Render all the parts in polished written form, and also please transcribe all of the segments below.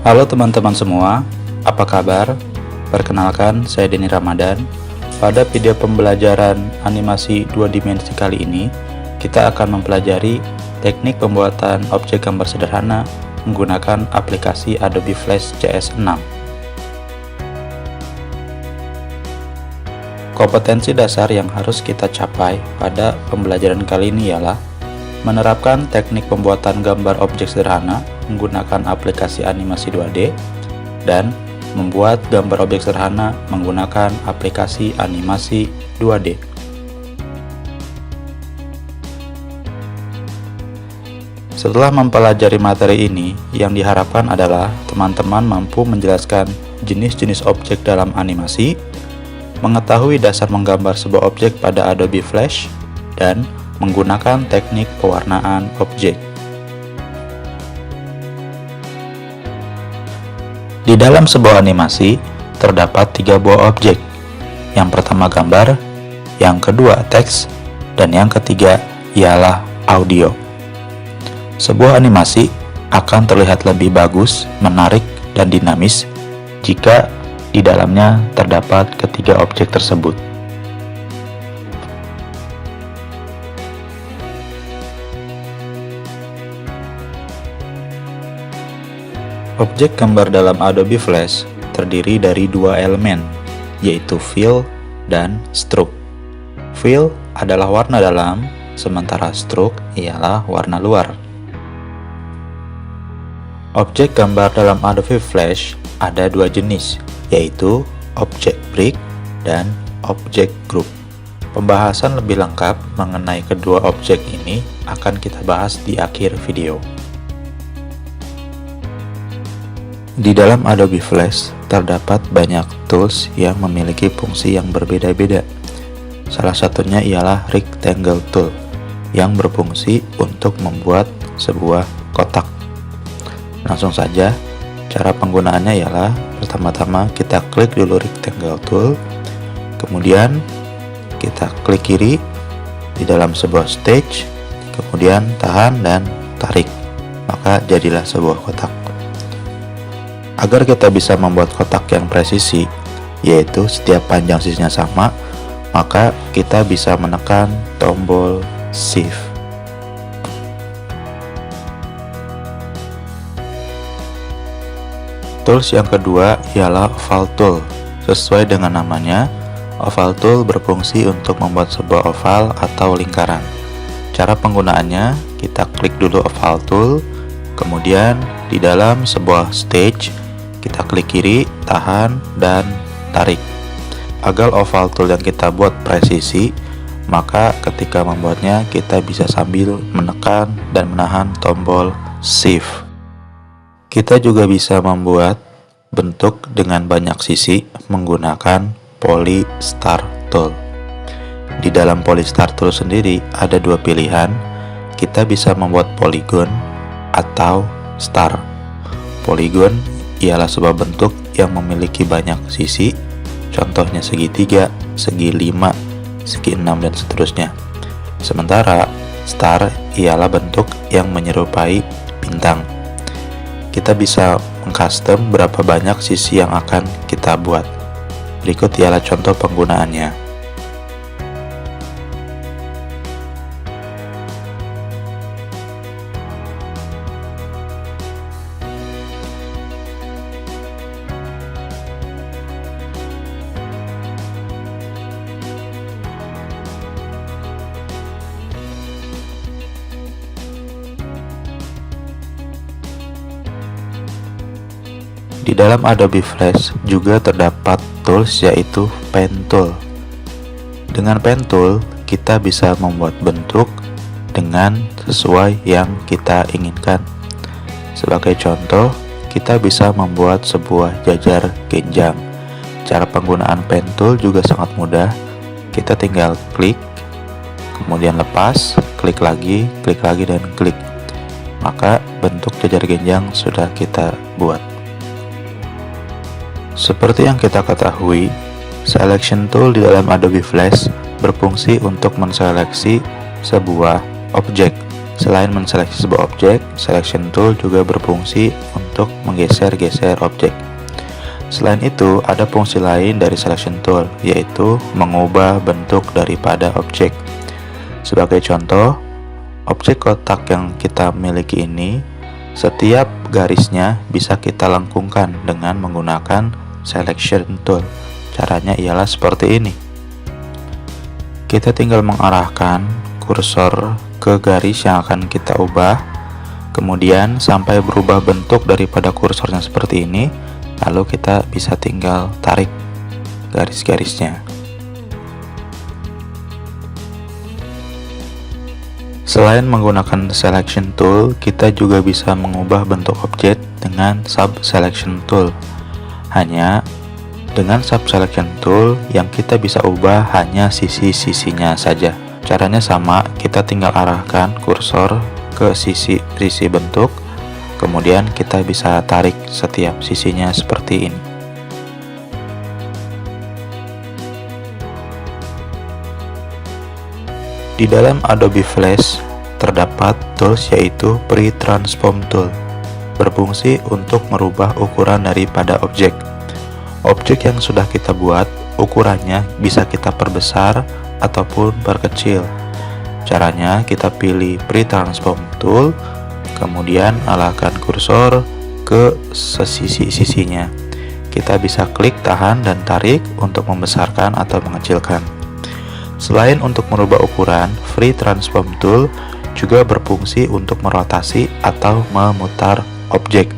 Halo teman-teman semua, apa kabar? Perkenalkan, saya Denny Ramadan. Pada video pembelajaran animasi 2 dimensi kali ini, kita akan mempelajari teknik pembuatan objek gambar sederhana menggunakan aplikasi Adobe Flash CS6. Kompetensi dasar yang harus kita capai pada pembelajaran kali ini ialah menerapkan teknik pembuatan gambar objek sederhana menggunakan aplikasi animasi 2D dan membuat gambar objek sederhana menggunakan aplikasi animasi 2D. Setelah mempelajari materi ini, yang diharapkan adalah teman-teman mampu menjelaskan jenis-jenis objek dalam animasi, mengetahui dasar menggambar sebuah objek pada Adobe Flash, dan menggunakan teknik pewarnaan objek. Di dalam sebuah animasi, terdapat 3 buah objek. Yang pertama gambar, yang kedua teks, dan yang ketiga ialah audio. Sebuah animasi akan terlihat lebih bagus, menarik, dan dinamis jika di dalamnya terdapat ketiga objek tersebut. Objek gambar dalam Adobe Flash terdiri dari 2 elemen, yaitu fill dan stroke. Fill adalah warna dalam, sementara stroke ialah warna luar. Objek gambar dalam Adobe Flash ada 2 jenis, yaitu objek brick dan objek group. Pembahasan lebih lengkap mengenai kedua objek ini akan kita bahas di akhir video. Di dalam Adobe Flash terdapat banyak tools yang memiliki fungsi yang berbeda-beda. Salah satunya ialah Rectangle Tool yang berfungsi untuk membuat sebuah kotak. Langsung saja, cara penggunaannya ialah pertama-tama kita klik dulu Rectangle Tool, kemudian kita klik kiri di dalam sebuah stage, kemudian tahan dan tarik, maka jadilah sebuah kotak. Agar kita bisa membuat kotak yang presisi, yaitu setiap panjang sisinya sama, maka kita bisa menekan tombol Shift. Tools yang kedua ialah Oval Tool. Sesuai dengan namanya, Oval Tool berfungsi untuk membuat sebuah oval atau lingkaran. Cara penggunaannya, kita klik dulu Oval Tool, kemudian di dalam sebuah stage, kita klik kiri, tahan, dan tarik. Agar oval tool yang kita buat presisi, maka ketika membuatnya kita bisa sambil menekan dan menahan tombol Shift. Kita juga bisa membuat bentuk dengan banyak sisi menggunakan Polystar Tool. Di dalam Polystar Tool sendiri ada 2 pilihan. Kita bisa membuat polygon atau star. Polygon ialah sebuah bentuk yang memiliki banyak sisi, contohnya segitiga, segi 5, segi 6, dan seterusnya. Sementara star ialah bentuk yang menyerupai bintang. Kita bisa mengcustom berapa banyak sisi yang akan kita buat. Berikut ialah contoh penggunaannya. Di dalam Adobe Flash juga terdapat tools yaitu Pen Tool. Dengan Pen Tool, kita bisa membuat bentuk dengan sesuai yang kita inginkan. Sebagai contoh, kita bisa membuat sebuah jajar genjang. Cara penggunaan Pen Tool juga sangat mudah. Kita tinggal klik, kemudian lepas, klik lagi, dan klik. Maka bentuk jajar genjang sudah kita buat. Seperti yang kita ketahui, Selection Tool di dalam Adobe Flash berfungsi untuk menseleksi sebuah objek. Selain menseleksi sebuah objek, Selection Tool juga berfungsi untuk untuk menggeser-geser objek. Selain itu, ada fungsi lain dari selection tool, yaitu mengubah bentuk daripada objek. Sebagai contoh, objek kotak yang kita miliki ini, setiap garisnya bisa kita lengkungkan dengan menggunakan selection tool. Caranya ialah seperti ini. Kita tinggal mengarahkan kursor ke garis yang akan kita ubah, kemudian sampai berubah bentuk daripada kursornya seperti ini, lalu kita bisa tinggal tarik garis-garisnya. Selain menggunakan selection tool, kita juga bisa mengubah bentuk objek dengan sub selection tool. Hanya dengan sub selection tool yang kita bisa ubah hanya sisi-sisinya saja. Caranya sama, kita tinggal arahkan kursor ke sisi bentuk, kemudian kita bisa tarik setiap sisinya seperti ini. Di dalam Adobe Flash terdapat tools yaitu Pre-Transform Tool, berfungsi untuk merubah ukuran daripada objek. Objek yang sudah kita buat, ukurannya bisa kita perbesar ataupun perkecil. Caranya kita pilih Pre-Transform Tool, kemudian arahkan kursor ke sisi-sisinya. Kita bisa klik tahan dan tarik untuk membesarkan atau mengecilkan. Selain untuk merubah ukuran, Free Transform Tool juga berfungsi untuk merotasi atau memutar objek.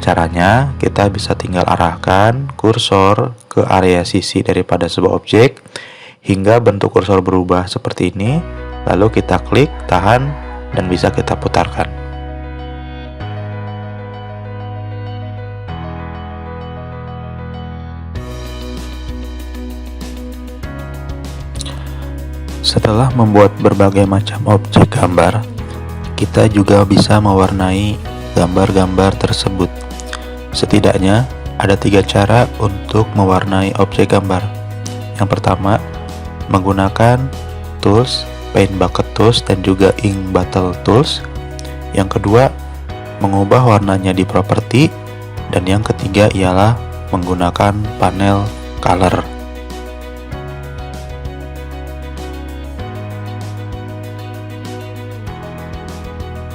Caranya, kita bisa tinggal arahkan kursor ke area sisi daripada sebuah objek hingga bentuk kursor berubah seperti ini, lalu kita klik, tahan, dan bisa kita putarkan. Setelah membuat berbagai macam objek gambar, kita juga bisa mewarnai gambar-gambar tersebut. Setidaknya ada 3 cara untuk mewarnai objek gambar. Yang pertama, menggunakan tools, Paint Bucket Tools dan juga Ink Bottle Tools. Yang kedua, mengubah warnanya di properti. Dan yang ketiga ialah menggunakan panel color.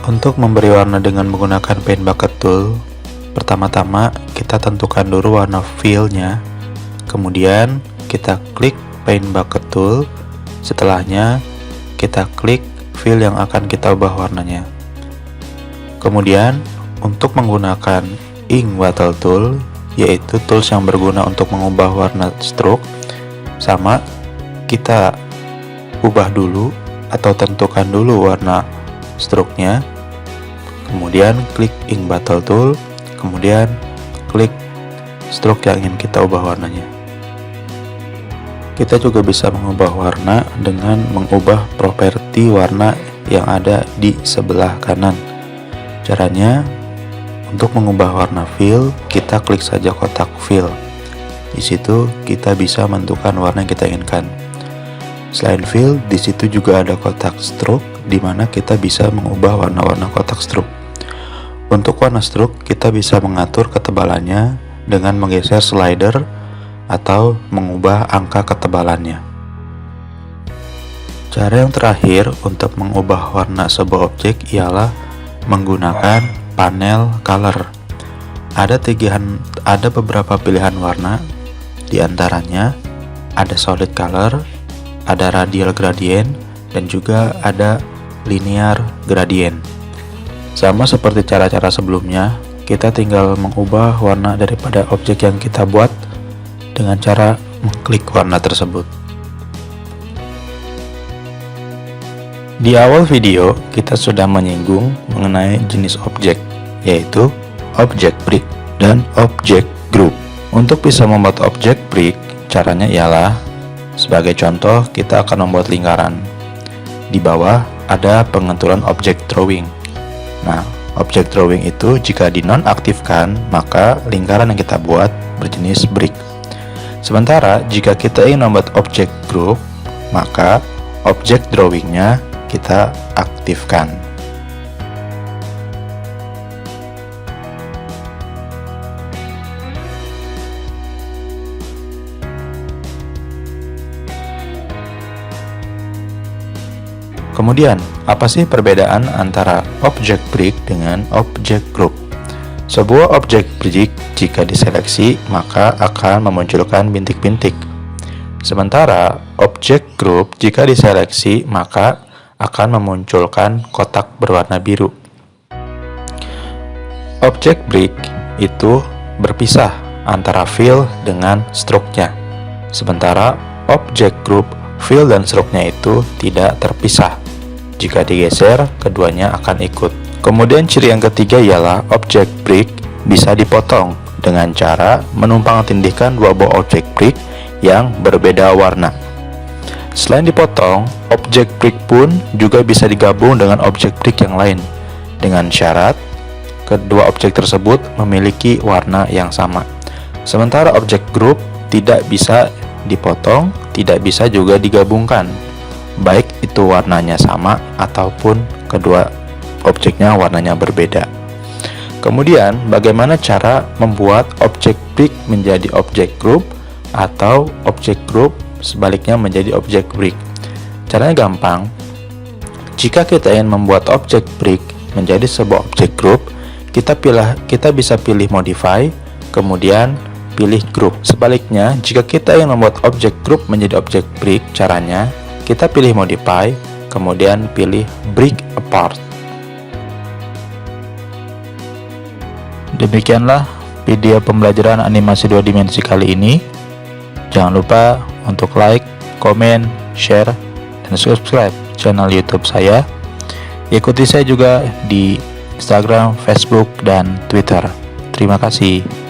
Untuk memberi warna dengan menggunakan Paint Bucket Tool, pertama-tama kita tentukan dulu warna fill-nya, kemudian kita klik Paint Bucket Tool, setelahnya kita klik fill yang akan kita ubah warnanya. Kemudian untuk menggunakan Ink Bottle Tool, yaitu tools yang berguna untuk mengubah warna stroke, sama kita ubah dulu atau tentukan dulu warna stroke-nya, kemudian klik Ink Bottle Tool, kemudian klik stroke yang ingin kita ubah warnanya. Kita juga bisa mengubah warna dengan mengubah properti warna yang ada di sebelah kanan. Caranya, untuk mengubah warna fill, kita klik saja kotak fill. Di situ kita bisa menentukan warna yang kita inginkan. Selain fill, di situ juga ada kotak stroke, di mana kita bisa mengubah warna-warna kotak stroke. Untuk warna stroke, kita bisa mengatur ketebalannya dengan menggeser slider atau mengubah angka ketebalannya. Cara yang terakhir untuk mengubah warna sebuah objek ialah menggunakan panel color. Ada beberapa pilihan warna, di antaranya ada solid color, ada radial gradient, dan juga ada linear gradient. Sama seperti cara-cara sebelumnya, kita tinggal mengubah warna daripada objek yang kita buat dengan cara mengklik warna tersebut. Di awal video, kita sudah menyinggung mengenai jenis objek, yaitu object brick dan object group. Untuk bisa membuat object brick, caranya ialah, sebagai contoh, kita akan membuat lingkaran. Di bawah ada pengaturan object drawing. Nah, object drawing itu jika dinonaktifkan, maka lingkaran yang kita buat berjenis brick. Sementara jika kita ingin membuat object group, maka object drawingnya kita aktifkan. Kemudian, apa sih perbedaan antara object break dengan object group? Sebuah object break jika diseleksi maka akan memunculkan bintik-bintik. Sementara object group jika diseleksi maka akan memunculkan kotak berwarna biru. Object break itu berpisah antara fill dengan struknya. Sementara object group, fill dan struknya itu tidak terpisah. Jika digeser, keduanya akan ikut. Kemudian ciri yang ketiga ialah object break bisa dipotong dengan cara menumpang tindihkan dua buah object break yang berbeda warna. Selain dipotong, object break pun juga bisa digabung dengan object break yang lain dengan syarat kedua objek tersebut memiliki warna yang sama. Sementara object group tidak bisa dipotong, tidak bisa juga digabungkan, baik itu warnanya sama ataupun kedua objeknya warnanya berbeda. Kemudian, bagaimana cara membuat object break menjadi object group atau object group sebaliknya menjadi object break? Caranya gampang. Jika kita ingin membuat object break menjadi sebuah object group, kita bisa pilih modify, kemudian pilih group. Sebaliknya, jika kita ingin membuat object group menjadi object break, caranya kita pilih modify, kemudian pilih break apart. Demikianlah video pembelajaran animasi 2 dimensi kali ini. Jangan lupa untuk like, komen, share, dan subscribe channel YouTube saya. Ikuti saya juga di Instagram, Facebook, dan Twitter. Terima kasih.